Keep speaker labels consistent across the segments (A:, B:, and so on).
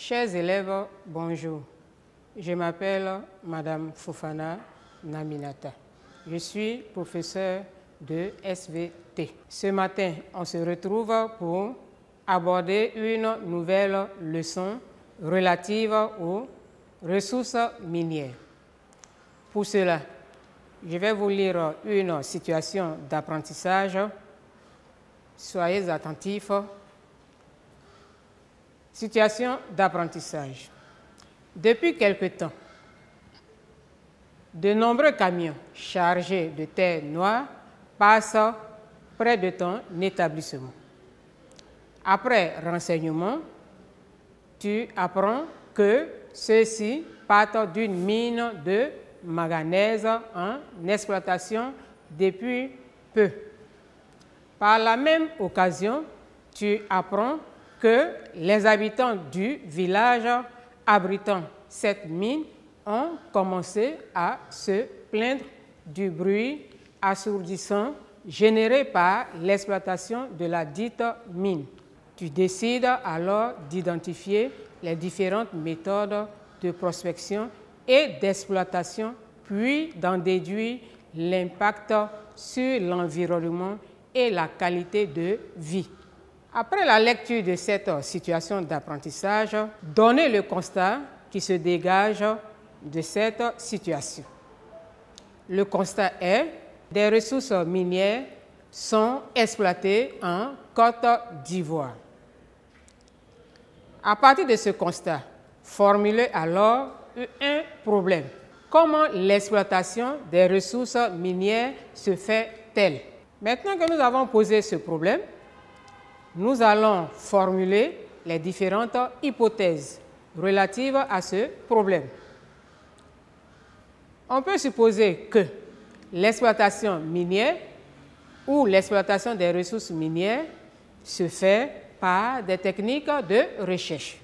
A: Chers élèves, bonjour. Je m'appelle Madame Fofana Naminata. Je suis professeur de SVT. Ce matin, on se retrouve pour aborder une nouvelle leçon relative aux ressources minières. Pour cela, je vais vous lire une situation d'apprentissage. Soyez attentifs. Situation d'apprentissage. Depuis quelque temps, de nombreux camions chargés de terre noire passent près de ton établissement. Après renseignement, tu apprends que ceux-ci partent d'une mine de manganèse en exploitation depuis peu. Par la même occasion, tu apprends que les habitants du village abritant cette mine ont commencé à se plaindre du bruit assourdissant généré par l'exploitation de la dite mine. Tu décides alors d'identifier les différentes méthodes de prospection et d'exploitation, puis d'en déduire l'impact sur l'environnement et la qualité de vie. Après la lecture de cette situation d'apprentissage, donnez le constat qui se dégage de cette situation. Le constat est que des ressources minières sont exploitées en Côte d'Ivoire. À partir de ce constat, formulez alors un problème. Comment l'exploitation des ressources minières se fait-elle? Maintenant que nous avons posé ce problème, nous allons formuler les différentes hypothèses relatives à ce problème. On peut supposer que l'exploitation minière ou l'exploitation des ressources minières se fait par des techniques de recherche.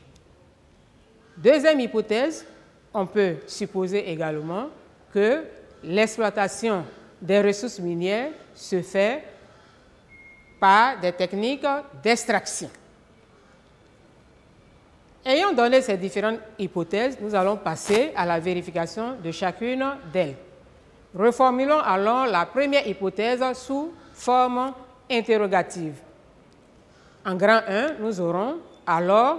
A: Deuxième hypothèse, on peut supposer également que l'exploitation des ressources minières se fait par des techniques d'extraction. Ayant donné ces différentes hypothèses, nous allons passer à la vérification de chacune d'elles. Reformulons alors la première hypothèse sous forme interrogative. En grand 1, nous aurons alors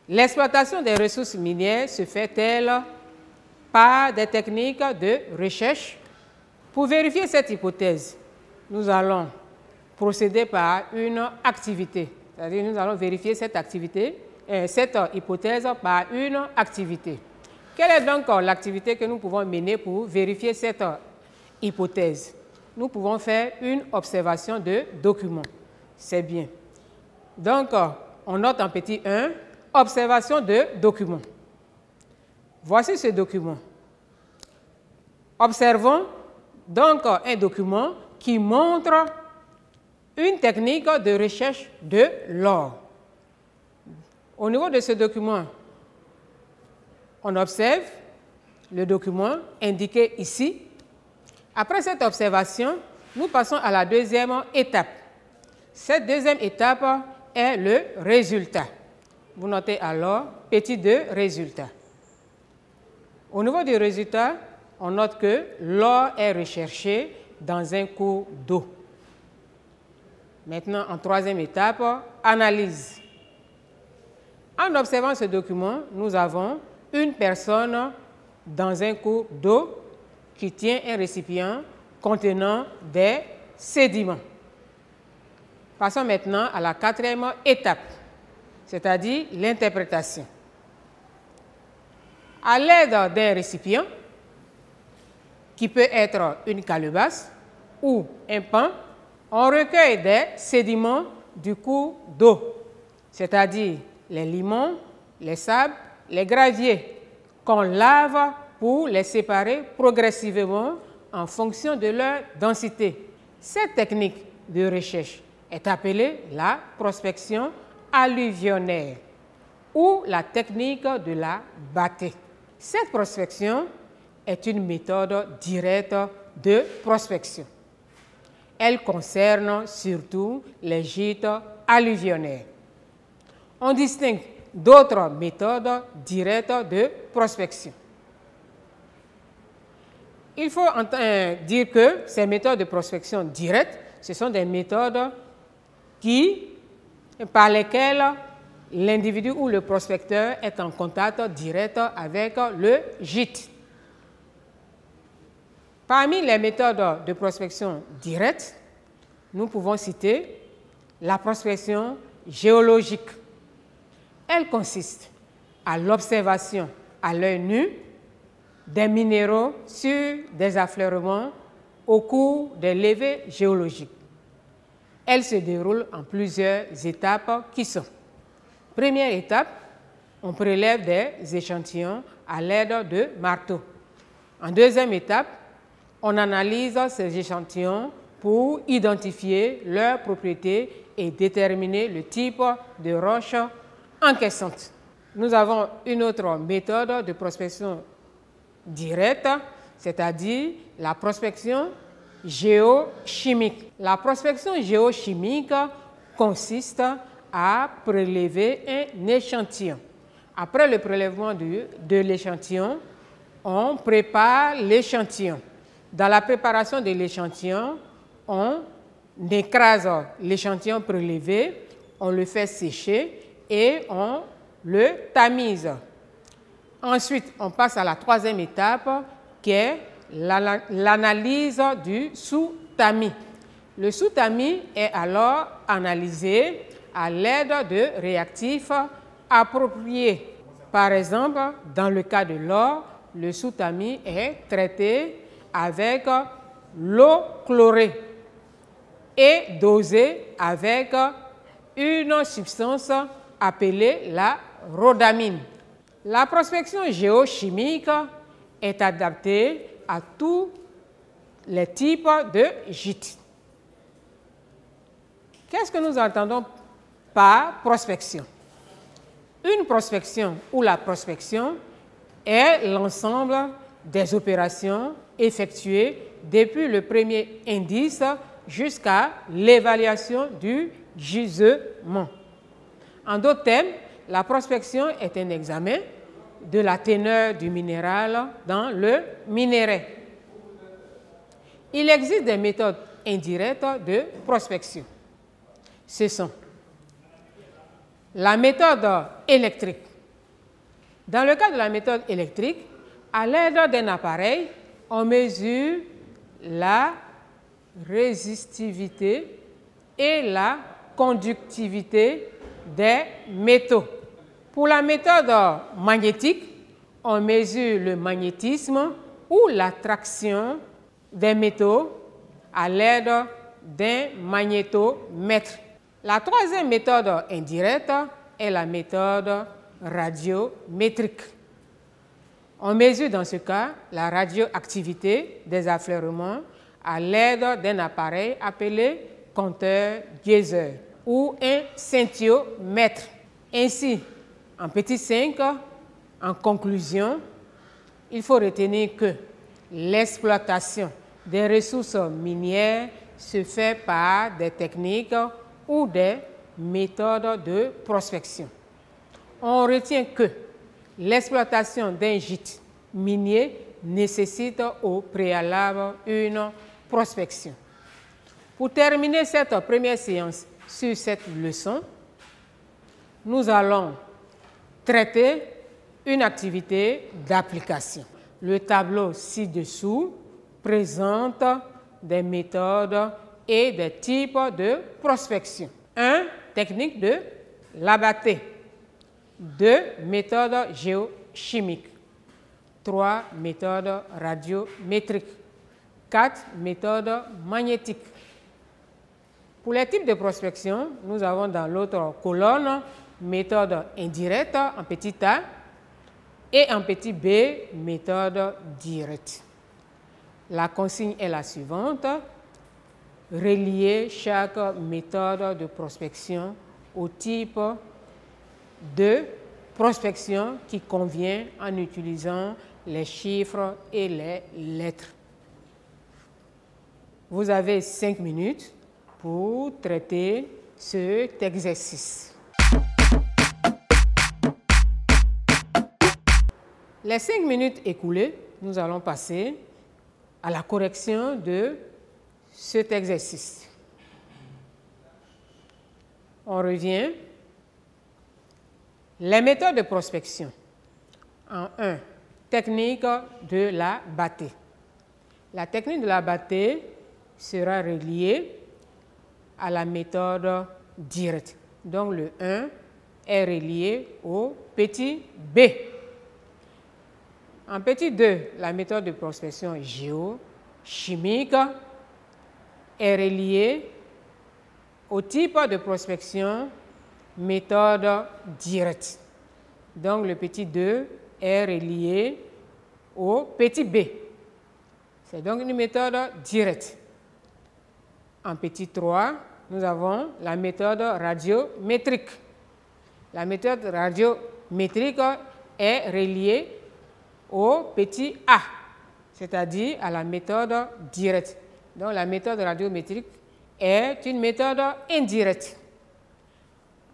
A: l'exploitation des ressources minières se fait-elle par des techniques de recherche? Pour vérifier cette hypothèse, nous allons procéder par une activité. C'est-à-dire nous allons vérifier cette hypothèse par une activité. Quelle est donc l'activité que nous pouvons mener pour vérifier cette hypothèse? Nous pouvons faire une observation de document. C'est bien. Donc, on note en petit 1, observation de document. Voici ce document. Observons donc un document qui montre une technique de recherche de l'or. Au niveau de ce document, on observe le document indiqué ici. Après cette observation, nous passons à la deuxième étape. Cette deuxième étape est le résultat. Vous notez alors petit 2 résultat. Au niveau du résultat, on note que l'or est recherché dans un cours d'eau. Maintenant, en troisième étape, analyse. En observant ce document, nous avons une personne dans un cours d'eau qui tient un récipient contenant des sédiments. Passons maintenant à la quatrième étape, c'est-à-dire l'interprétation. À l'aide d'un récipient, qui peut être une calebasse ou un pan, on recueille des sédiments du cours d'eau, c'est-à-dire les limons, les sables, les graviers, qu'on lave pour les séparer progressivement en fonction de leur densité. Cette technique de recherche est appelée la prospection alluvionnaire ou la technique de la bâtée. Cette prospection est une méthode directe de prospection. Elle concerne surtout les gîtes alluvionnaires. On distingue d'autres méthodes directes de prospection. Il faut dire que ces méthodes de prospection directe, ce sont des méthodes par lesquelles l'individu ou le prospecteur est en contact direct avec le gîte. Parmi les méthodes de prospection directe, nous pouvons citer la prospection géologique. Elle consiste à l'observation à l'œil nu des minéraux sur des affleurements au cours des levées géologiques. Elle se déroule en plusieurs étapes qui sont: première étape, on prélève des échantillons à l'aide de marteaux. En deuxième étape, on analyse ces échantillons pour identifier leurs propriétés et déterminer le type de roche encaissante. Nous avons une autre méthode de prospection directe, c'est-à-dire la prospection géochimique. La prospection géochimique consiste à prélever un échantillon. Après le prélèvement de l'échantillon, on prépare l'échantillon. Dans la préparation de l'échantillon, on écrase l'échantillon prélevé, on le fait sécher et on le tamise. Ensuite, on passe à la troisième étape qui est l'analyse du sous-tamis. Le sous-tamis est alors analysé à l'aide de réactifs appropriés. Par exemple, dans le cas de l'or, le sous-tamis est traité avec l'eau chlorée et dosé avec une substance appelée la rhodamine. La prospection géochimique est adaptée à tous les types de gîtes. Qu'est-ce que nous entendons par prospection? Une prospection ou la prospection est l'ensemble des opérations effectuées depuis le premier indice jusqu'à l'évaluation du gisement. En d'autres termes, la prospection est un examen de la teneur du minéral dans le minerai. Il existe des méthodes indirectes de prospection. Ce sont la méthode électrique. Dans le cas de la méthode électrique, à l'aide d'un appareil, on mesure la résistivité et la conductivité des métaux. Pour la méthode magnétique, on mesure le magnétisme ou l'attraction des métaux à l'aide d'un magnétomètre. La troisième méthode indirecte est la méthode radiométrique. On mesure dans ce cas la radioactivité des affleurements à l'aide d'un appareil appelé compteur Geiger ou un scintiomètre. Ainsi, en petit 5, en conclusion, il faut retenir que l'exploitation des ressources minières se fait par des techniques ou des méthodes de prospection. On retient que l'exploitation d'un gîte minier nécessite au préalable une prospection. Pour terminer cette première séance sur cette leçon, nous allons traiter une activité d'application. Le tableau ci-dessous présente des méthodes et des types de prospection. 1. Technique de l'ABAT. 2. Méthode géochimique. 3. Méthode radiométrique. 4. Méthode magnétique. Pour les types de prospection, nous avons dans l'autre colonne méthode indirecte en petit a et en petit b méthode directe. La consigne est la suivante: relier chaque méthode de prospection au type de prospection qui convient en utilisant les chiffres et les lettres. Vous avez 5 minutes pour traiter cet exercice. Les 5 minutes écoulées, nous allons passer à la correction de cet exercice. On revient. Les méthodes de prospection. En 1, technique de la bâtée. La technique de la bâtée sera reliée à la méthode directe. Donc le 1 est relié au petit b. En petit 2, la méthode de prospection géochimique est reliée au type de prospection méthode directe. Donc le petit 2 est relié au petit b. C'est donc une méthode directe. En petit 3, nous avons la méthode radiométrique. La méthode radiométrique est reliée au petit a, c'est-à-dire à la méthode directe. Donc la méthode radiométrique est une méthode indirecte.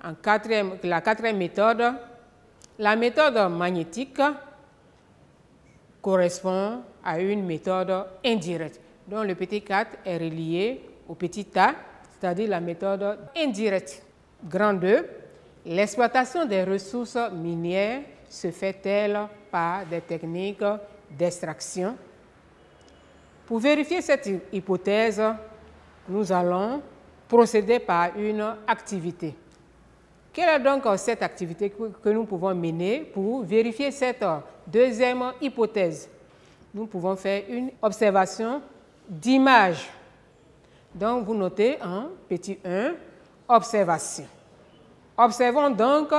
A: La quatrième méthode, la méthode magnétique correspond à une méthode indirecte. Donc le petit 4 est relié au petit a, c'est-à-dire la méthode indirecte. Grand 2, l'exploitation des ressources minières se fait-elle par des techniques d'extraction? Pour vérifier cette hypothèse, nous allons procéder par une activité. Quelle est donc cette activité que nous pouvons mener pour vérifier cette deuxième hypothèse? Nous pouvons faire une observation d'image. Donc, vous notez en petit 1, observation. Observons donc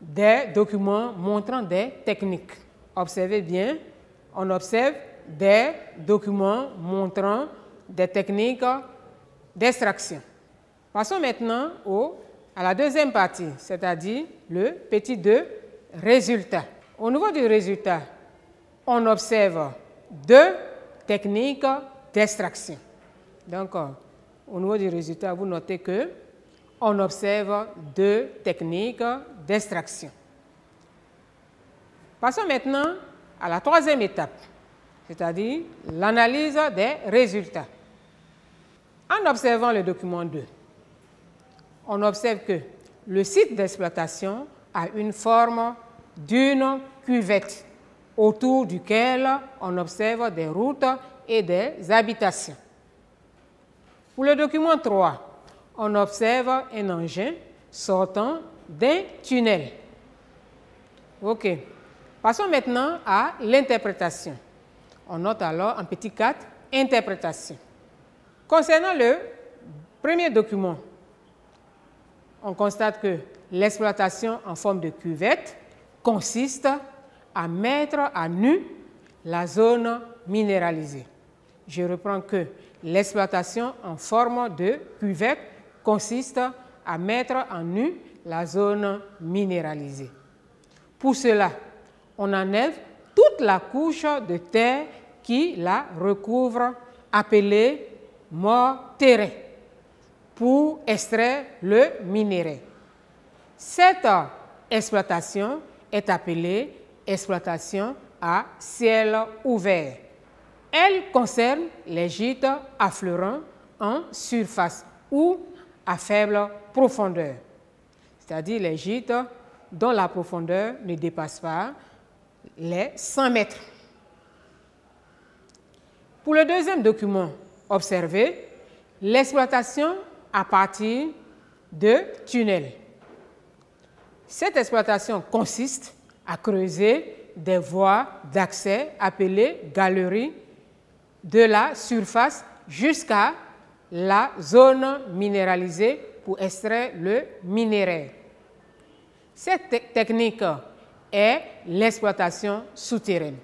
A: des documents montrant des techniques. Observez bien, on observe des documents montrant des techniques d'extraction. Passons maintenant à la deuxième partie, c'est-à-dire le petit 2, résultat. Au niveau du résultat, on observe 2 techniques d'extraction. Donc, au niveau du résultat, vous notez que on observe 2 techniques d'extraction. Passons maintenant à la troisième étape, c'est-à-dire l'analyse des résultats. En observant le document 2, on observe que le site d'exploitation a une forme d'une cuvette autour duquel on observe des routes et des habitations. Pour le document 3, on observe un engin sortant d'un tunnel. OK. Passons maintenant à l'interprétation. On note alors en petit 4, interprétation. Concernant le premier document, on constate que l'exploitation en forme de cuvette consiste à mettre à nu la zone minéralisée. Je reprends que l'exploitation en forme de cuvette consiste à mettre à nu la zone minéralisée. Pour cela, on enlève toute la couche de terre qui la recouvre, appelée mort-terrain, pour extraire le minerai. Cette exploitation est appelée exploitation à ciel ouvert. Elle concerne les gîtes affleurants en surface ou à faible profondeur, c'est-à-dire les gîtes dont la profondeur ne dépasse pas les 100 mètres. Pour le deuxième document, observez l'exploitation à partir de tunnels. Cette exploitation consiste à creuser des voies d'accès appelées galeries de la surface jusqu'à la zone minéralisée pour extraire le minerai. Cette technique est l'exploitation souterraine.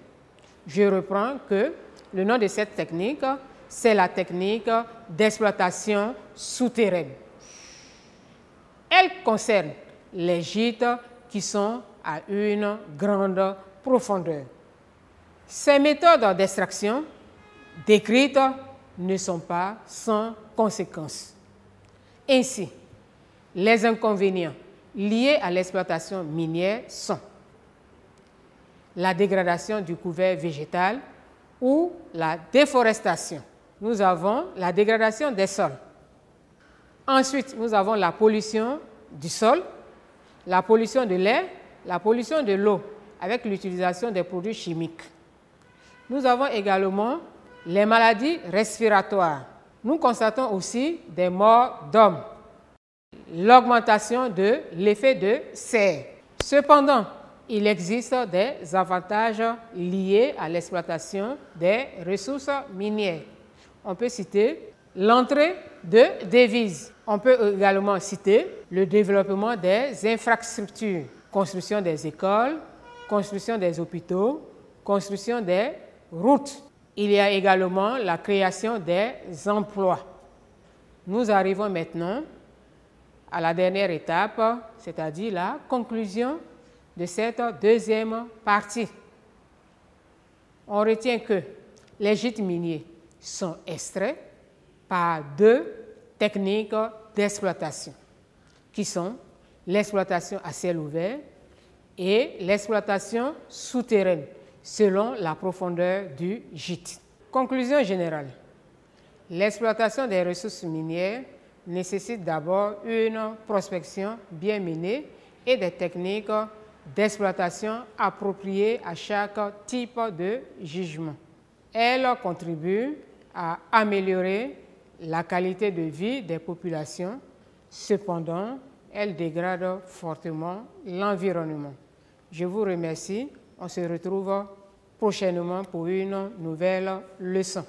A: Je reprends que le nom de cette technique, c'est la technique d'exploitation souterraine. Elle concerne les gîtes qui sont à une grande profondeur. Ces méthodes d'extraction décrites ne sont pas sans conséquences. Ainsi, les inconvénients liés à l'exploitation minière sont la dégradation du couvert végétal ou la déforestation. Nous avons la dégradation des sols. Ensuite, nous avons la pollution du sol, la pollution de l'air, la pollution de l'eau avec l'utilisation des produits chimiques. Nous avons également les maladies respiratoires. Nous constatons aussi des morts d'hommes, l'augmentation de l'effet de serre. Cependant, il existe des avantages liés à l'exploitation des ressources minières. On peut citer l'entrée de devises. On peut également citer le développement des infrastructures, construction des écoles, construction des hôpitaux, construction des routes. Il y a également la création des emplois. Nous arrivons maintenant à la dernière étape, c'est-à-dire la conclusion de cette deuxième partie. On retient que les gîtes miniers sont extraits par deux techniques d'exploitation, qui sont l'exploitation à ciel ouvert et l'exploitation souterraine, selon la profondeur du gîte. Conclusion générale. L'exploitation des ressources minières nécessite d'abord une prospection bien menée et des techniques d'exploitation appropriées à chaque type de gisement. Elle contribue à améliorer la qualité de vie des populations. Cependant, elle dégrade fortement l'environnement. Je vous remercie. On se retrouve prochainement pour une nouvelle leçon.